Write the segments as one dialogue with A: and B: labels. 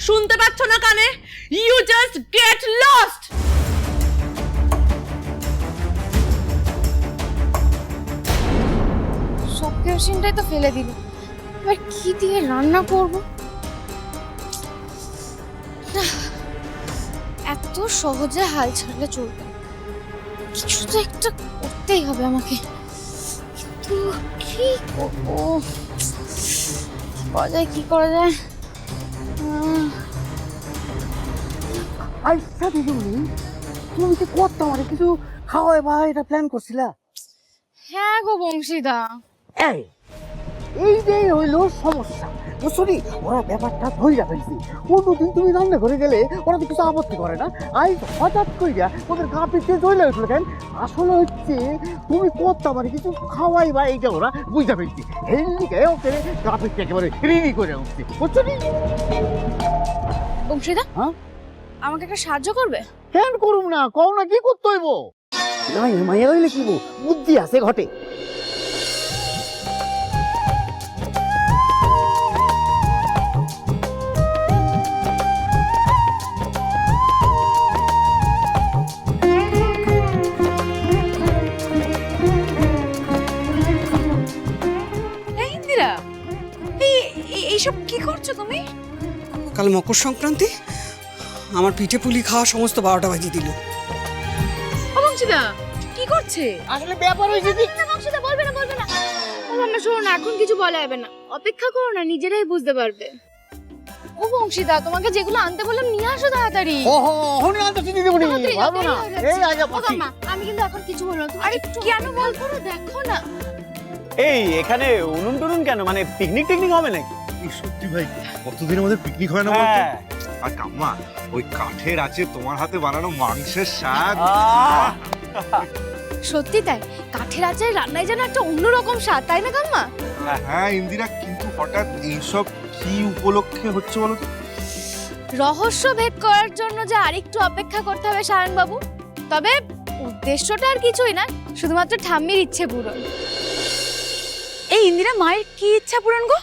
A: শুনতে পাচ্ছ না কানে? You just get lost.
B: সব কেরোসিনটাই তো ফেলে দিল, এবার কি দিয়ে রান্না করব? না, এত সহজে হাল ছাড়লে চলবে না। কিছু তো একটা করতেই হবে আমাকে, কিন্তু কি করবো? কি করা যায়?
C: আচ্ছা দিদিমণি, তুমি কি করতে আমার কিছু খাওয়াই বা এটা প্ল্যান করছিলা?
B: হ্যাঁ গো বংশীদা,
C: এই যে হইলো সমস্যা, বুঝলি? ওরা ব্যাপারটা ধইরা ফেলছি। অন্যদিন তুমি রান্না করে গেলে ওরা তো কিছু আপত্তি করে না, আজ হঠাৎ কইরা ওদের গা পিছিয়ে চলে উঠলো কেন? আসলে হচ্ছে তুমি করতে আমার কিছু খাওয়াই বা এইটা ওরা বুঝতে ফেলছি। এই লিগে ওকে গা পিছিয়ে একেবারে রিনি করে উঠছি, বুঝলি?
B: বংশীদা
C: হ্যাঁ,
B: আমাকে একটা সাহায্য করবে?
C: কেন করুম না, কও না কি করতে হইব? নাই মাইয়া হইলে কি বুদ্ধি আছে ঘটে।
A: ইন্দিরা, এইসব কি করছো তুমি?
D: কাল মকর সংক্রান্তি, আমার পিঠে পুলি খাওয়া সমস্ত 12টা বাজিয়ে দিল।
A: ও বংশীদা, কি করছে?
C: আসলে ব্যাপার হয়েছে কি,
B: বংশীদা বলবে না, বলবে না। ও মাম্মা শোনো না, এখন কিছু বলা যাবে না, অপেক্ষা করো না, নিজেরাই বুঝতে পারবে। ও বংশীদা, তোমাকে যেগুলো আনতে বললাম নিয়ে আসো তাড়াতাড়ি।
C: ওহো হনি আনতে দিদিমণি,
B: তাড়াতাড়ি,
C: ভাবো না
B: তাড়াতাড়ি
C: এই আগে
B: ও
C: বসি।
B: মাম্মা, আমি কিন্তু এখন কিছু বলবো না, আরে কেন বলবো না, দেখো না।
E: এই এখানে উনুন টুনুন কেন? মানে পিকনিক টিকনিক হবে নাকি?
F: এই সত্যি ভাই, কতদিন আমাদের পিকনিক হয় না বলতো?
E: হ্যাঁ।
F: আর কাম্মা, ওই কাঠের আছে তোমার হাতে বানানো মাংসের শাক।
E: আহ!
B: সত্যি তাই, কাঠের আচার রান্নায় যেন একটা অন্যরকম স্বাদ, তাই না কাম্মা?
F: হ্যাঁ ইন্দিরা, কিন্তু হঠাৎ এইসব কি উপলক্ষে হচ্ছে বলো তো?
B: রহস্য ভেদ করার জন্য যে আরেকটু অপেক্ষা করতে হবে সায়ন বাবু, তবে উদ্দেশ্যটা আর কিছুই না, শুধুমাত্র ঠাম্মির ইচ্ছে পূরণ।
A: এই ইন্দিরা, মায়ের কি ইচ্ছা পূরণ গো?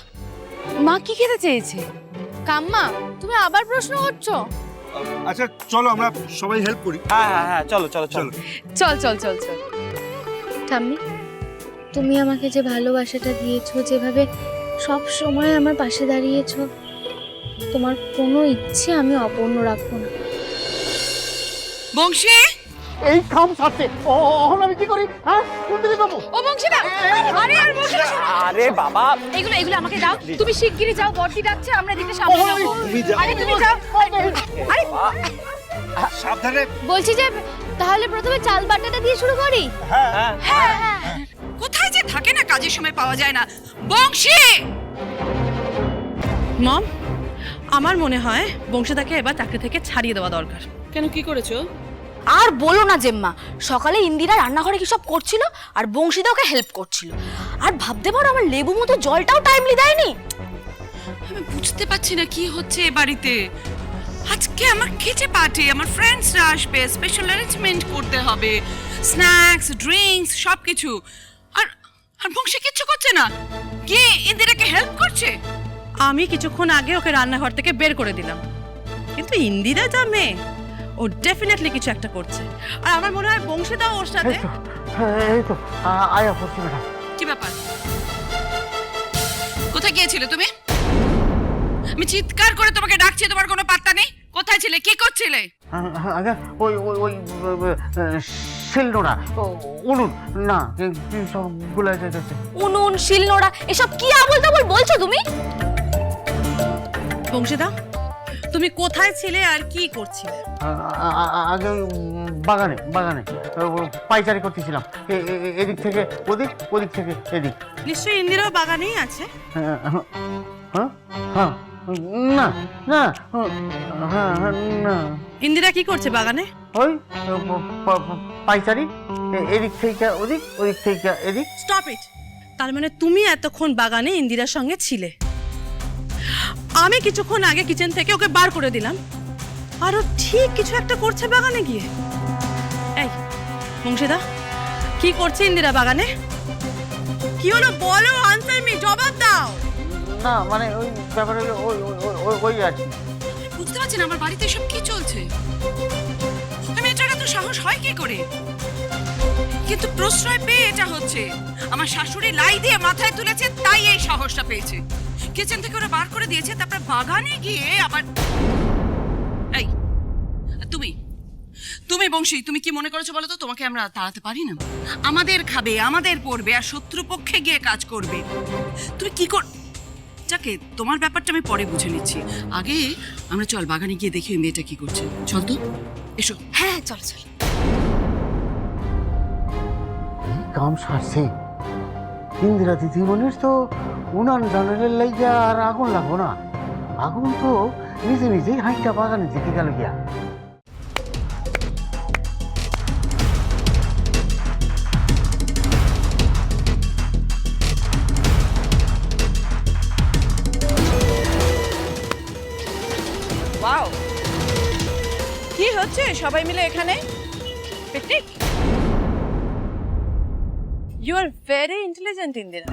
A: মা কি খেতে চেয়েছে?
B: কাম্মা, তুমি আবার প্রশ্ন করছো?
F: আচ্ছা চলো আমরা সবাই হেল্প করি।
E: হ্যাঁ হ্যাঁ হ্যাঁ, চলো চলো চলো।
A: চল চল চল চল।
B: ঠাম্মি, তুমি আমাকে যে ভালোবাসাটা দিয়েছো, যেভাবে সব সময় আমার পাশে দাঁড়িয়েছো, তোমার কোনো ইচ্ছে আমি অপূর্ণ রাখবো না।
A: বংশী,
C: এই খাম ছাড়ছে, এখন আমি কি করি? হ্যাঁ, কোন দিকে যাবো?
A: ও বংশীদা, আরে আর বংশীদা,
E: আরে বাবা,
A: এগুলো এগুলো আমাকে দাও। তুমি শিগগিরই যাও, বড়দি ডাকছে, আমরা এদিকে সামনে যাবো।
F: তুমি যাও।
A: আরে তুমি যাও। আরে
F: সাবধানে।
B: বলছি যে তাহলে প্রথমে চাল বাটাটা দিয়ে শুরু করি।
E: হ্যাঁ
A: কোথায় যে থাকে না, কাজের সময় পাওয়া যায় না। বংশী! মম, আমার মনে হয় বংশীদাকে এবার চাকরি থেকে ছাড়িয়ে দেওয়া দরকার। কেন, কি করেছো?
G: আর বলো না জেম্মা, সকালে ইন্দিরা রান্নাঘরে কি সব করছিল আর বংশীদা ওকে হেল্প করছিল। আর ভাবতে পারো, আমার লেবু মতো জলটাও টাইমলি দেয়নি।
A: আমি বুঝতে পারছি না কি হচ্ছে এ বাড়িতে। আজকে আমার খেচে পার্টি, আমার ফ্রেন্ডসরা আসবে, স্পেশাল অ্যারেঞ্জমেন্ট করতে হবে, স্ন্যাক্স, ড্রিঙ্কস সবকিছু। আর আর বংশী কিচ্ছু করছে না, কে ইন্দিরাকে হেল্প করছে? আমি কিছুক্ষণ আগে ওকে রান্নাঘর থেকে বের করে দিলাম, কিন্তু ইন্দিরা যা মেয়ে, ও ডেফিনেটলি কিছু একটা করছে। আর আমার মনে হয় বংশীদাও ওর সাথে।
C: এই তো আয়া পড়ছি ম্যাডাম।
A: কি ব্যাপার? কোথায় গিয়েছিলে তুমি? আমি চিৎকার করে তোমাকে ডাকছি, তোমার কোনো পাত্তা নেই। কোথায় ছিলে, কি করছিলে?
C: আগে ওই ওই ওই শিলনোড়া উনুন না কি সব গুলা যাচ্ছে।
G: উনুন, শিলনোড়া, এসব কি আবল তাবল বলছো তুমি?
A: বংশীদা, তুমি কোথায় ছিলে আর কি করছিলে?
C: আগে বাগানে বাগানে পাইচারি করতেছিলাম, এদিক থেকে ওদিক, ওদিক থেকে এদিক।
A: নিশ্চয়ই ইন্দিরাও বাগানেই আছে।
C: হ্যাঁ হ্যাঁ, না না, হ্যাঁ না।
A: ইন্দিরা কি করছে বাগানে?
C: ওই পাইচারি, এদিক থেকে ওদিক, ওদিক থেকে এদিক।
A: Stop it. তার মানে তুমি এতক্ষণ বাগানে ইন্দিরার সঙ্গে ছিলে, আমি কিছুক্ষণ আগে কিচেন থেকে ওকে বার করে দিলাম, আর ও ঠিক কিছু একটা করছে বাগানে গিয়ে। এই বংশীদা, কি করছে ইন্দিরা বাগানে? কি হলো বলো, আনসার মি, জবাব দাও।
C: না মানে ওই ব্যাপার হলো ওই ওই ওই আর কি।
A: বুঝতে পারছি না আমার বাড়িতে সব কি চলছে। মেয়েটার এত সাহস হয় কি করে? কিন্তু প্রশ্রয় পেয়ে এটা হচ্ছে। আমার শাশুড়ি লাই দিয়ে মাথায় তুলেছে, তাই এই সাহসটা পেয়েছে। কিচেন থেকে ওরা বার করে দিয়েছে, তারপর বাগানে গিয়ে আবার। এই তুমি বংশী, তুমি কি মনে করেছো বলো তো তোমাকে আমরা তাড়াতে পারি না? আমাদের খাবে, আমাদের পড়বে, আর শত্রুপক্ষে গিয়ে কাজ করবে। তুমি কি কর যাকে, তোমার ব্যাপারটা আমি পরে বুঝে নিচ্ছি। আগে আমরা চল বাগানে গিয়ে দেখি ওই মেয়েটা কি করছে। চল তো, এসো।
G: হ্যাঁ চলো চলো।
C: কাম সারছে। ইন্দিরা দিদিমণির তো উনান জানালের লাইগা আর আগুন লাগবো না। আগুন তো নিজে নিজেই হাঁটটা বাগানে দিতে গেল গিয়া।
A: ওয়াও, কি হচ্ছে সবাই মিলে এখানে? Picnic?
H: You are very intelligent Indira.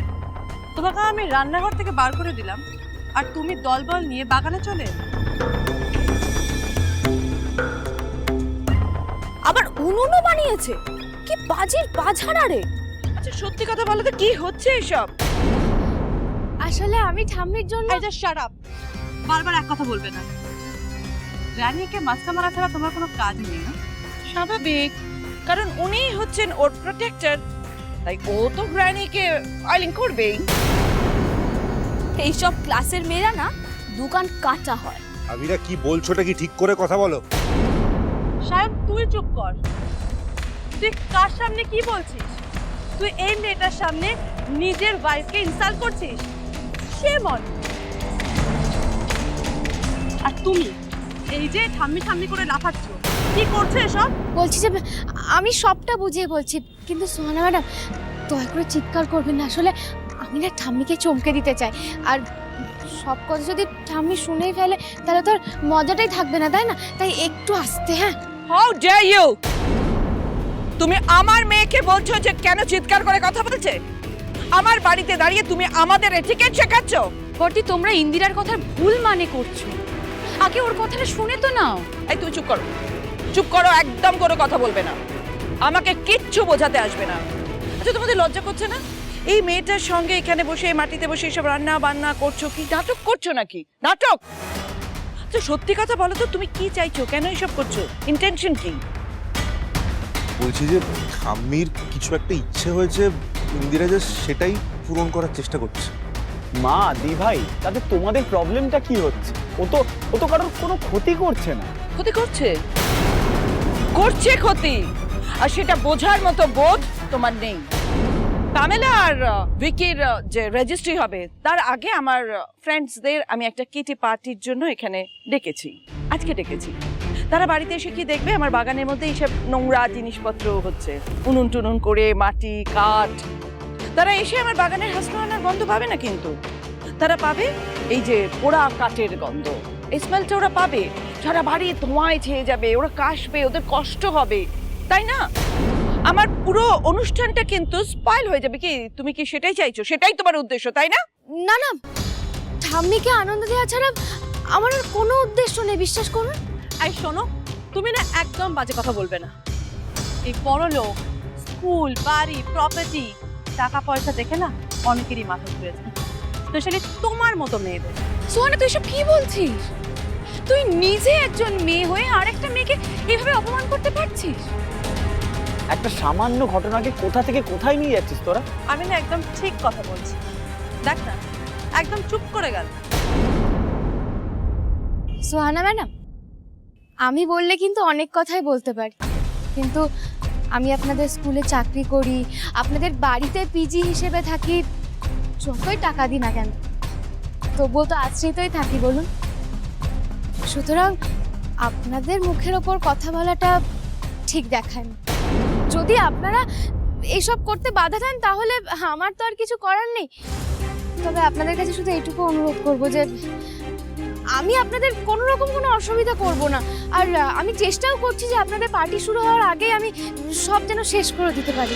H: তোমাকে আমি রান্নাঘর থেকে বার করে দিলাম আর তুমি দলবল নিয়ে বাগানে চলে এলে।
G: আবার উনুনও বানিয়েছে, কি বাজির বাঝাড়া রে।
A: আচ্ছা সত্যি কথা বলো তো, কি হচ্ছে এসব?
B: আসলে আমি ঠাম্মির জন্য।
H: এই জাস্ট শাট আপ, বারবার এক কথা বলবে না। রানীকে মাস্কা মারা ছাড়া তোমার কোনো কাজ নেই না?
A: স্বাভাবিক, কারণ উনিই হচ্ছেন ওর প্রোটেক্টর, তাই ও তো গ্র্যানিকে আইলিং করবেই।
G: এইসব ক্লাসের মেয়েরা না দোকান কাটা হয়।
F: আবিরা কি বলছোটা কি ঠিক করে কথা বলো।
H: সায়ন তুই চুপ কর। তুই কার সামনে কি বলছিস? তুই এই মেয়েটার সামনে নিজের ওয়াইফকে ইনসাল্ট করছিস। সে মন। আর তুমি এই যে ঠাম্মি ঠাম্মি করে লাফাচ্ছ, কি করছো এসব?
B: বলছি যে আমি সবটা বুঝিয়ে বলছি, কিন্তু সোহানা ম্যাডাম দয়া করে চিৎকার করবেন না। আসলে আমি না ঠাম্মিকে চমকে দিতে চাই, আর সব কথা যদি ঠাম্মি শুনেই ফেলে তাহলে তো আর মজাটাই থাকবে না, তাই না? তাই একটু আস্তে। হ্যাঁ,
A: হাউ ডেয়ার ইউ! তুমি আমার মেয়েকে বলছো যে কেন চিৎকার করে কথা বলছে? আমার বাড়িতে দাঁড়িয়ে তুমি আমাদের এটিকেট শেখাচ্ছ?
H: বটি তোমরা ইন্দিরার কথার ভুল মানে করছো। আগে ওর কথাটা শুনে তো নাও।
A: এই তুমি চুপ করো, চুপ করো, একদম কোনো কথা বলবে না। আমাকে কিচ্ছু বোঝাতে আসবে না। আচ্ছা তোমাদের লজ্জা করছে না? এই মেয়েটার সঙ্গে এখানে বসে মাটিতে বসে সব রান্না বান্না করছো, কি নাটক করছো নাকি? নাটক? আচ্ছা সত্যি কথা বলো তো, তুমি কি চাইছো? কেন এসব করছো? ইন্টেনশন কি?
F: বলছি যে ঠাম্মির কিছু একটা ইচ্ছে হয়েছে, ইন্দিরা যে সেটাই পূরণ করার চেষ্টা করছে।
E: মা দি ভাই, তাতে তোমাদের প্রবলেমটা কি হচ্ছে? ও তো কারোর কোনো ক্ষতি করছে না।
A: ক্ষতি করছে? করছে ক্ষতি, আর সেটা বোঝার মতো বোধ তোমার নেই। পামেলা আর ভিকির যে রেজিস্ট্রি হবে তার আগে আমার ফ্রেন্ডসদের আমি একটা কিটি পার্টির জন্য এখানে ডেকেছি, আজকে ডেকেছি। তারা বাড়িতে এসে কি দেখবে, আমার বাগানের মধ্যে এইসব নোংরা জিনিসপত্র হচ্ছে, উনুন টুনুন করে, মাটি কাঠ। তারা এসে আমার বাগানের হাসনাহানার গন্ধ পাবে না, কিন্তু তারা পাবে এই যে পোড়া কাঠের গন্ধ। এই স্মেলটা ওরা পাবে, সারা বাড়ি ধোঁয়ায় ছেয়ে যাবে, ওরা কাশবে, ওদের কষ্ট হবে, তাই না? আমার পুরো অনুষ্ঠানটা কিন্তু স্পয়েল হয়ে যাবে। কি তুমি কি সেটাই চাইছো? সেটাই তোমার উদ্দেশ্য, তাই না?
B: না না, ঠাম্মিকে আনন্দ দেওয়া ছাড়া আমার আর কোনো উদ্দেশ্য নেই, বিশ্বাস করুন।
H: এই শোনো, তুমি না একদম বাজে কথা বলবে না। এই বড়লোক, স্কুল, বাড়ি, প্রপার্টি, টাকা পয়সা দেখে না অনেকেরই মাথা ঘুরেছে, স্পেশালি তোমার মতো মেয়েদের।
G: সোহানা তুই সব কি বলছিস? তুই নিজে একজন মেয়ে হয়ে আরেকটা মেয়েকে এভাবে অপমান করতে পারছিস?
E: একটা সামান্য ঘটনাকে কোথা থেকে কোথায় নিয়ে যাচ্ছিস তোরা?
H: আমি না একদম ঠিক কথা বলছি। দেখ না, একদম চুপ করে গেল।
B: সোহানা ম্যাডাম, আমি বললে কিন্তু অনেক কথাই বলতে পারি, কিন্তু আমি আপনাদের স্কুলে চাকরি করি, আপনাদের বাড়িতে পিজি হিসেবে থাকি, যতই টাকা দিই না কেন তবুও তো আশ্রিতই থাকি, বলুন। সুতরাং আপনাদের মুখের ওপর কথা বলাটা ঠিক দেখায় না। যদি আপনারা এইসব করতে বাধা দেন তাহলে আমার তো আর কিছু করার নেই। তবে আপনাদের কাছে শুধু এইটুকু অনুরোধ করব যে আমি আপনাদের কোনো রকম কোনো অসুবিধা করব না, আর আমি চেষ্টাও করছি যে আপনাদের পার্টি শুরু হওয়ার আগে আমি সব যেন শেষ করে দিতে পারি।